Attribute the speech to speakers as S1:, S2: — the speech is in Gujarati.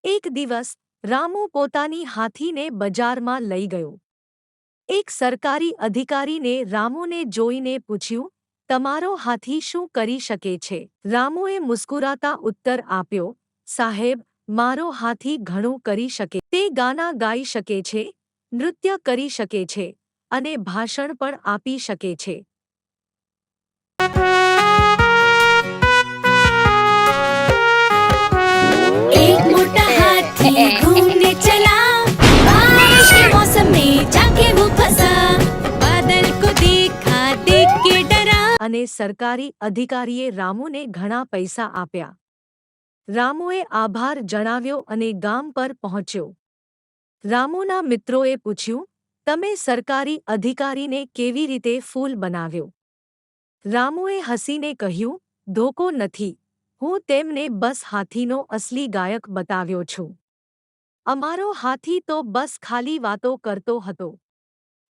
S1: એક દિવસ રામુ પોતાની હાથીને બજારમાં લઈ ગયો। એક સરકારી અધિકારીને રામુને જોઈને પૂછ્યું, તમારો હાથી શું કરી શકે છે? રામુએ મુસ્કુરાતા ઉત્તર આપ્યો, સાહેબ, મારો હાથી ઘણું કરી શકે છે। તે ગાના ગાઈ શકે છે, નૃત્ય કરી શકે છે અને ભાષણ પણ આપી શકે છે।
S2: एक मोटा हाथी घूमने चला, बारिश के मौसम में जाके वो फंसा। बादल को देखा, देख के डरा।
S1: અને સરકારી અધિકારીએ રામુને ઘણા પૈસા આપ્યા। રામુએ આભાર જણાવ્યો અને ગામ પર પહોંચ્યો। રામુના મિત્રોએ પૂછ્યું, તમે સરકારી અધિકારીને કેવી રીતે ફૂલ બનાવ્યો? રામુએ હસીને કહ્યું, ધોકો નથી, હું તેમને બસ હાથીનો અસલી ગાયક બતાવ્યો છું। અમારો હાથી તો બસ ખાલી વાતો કરતો હતો।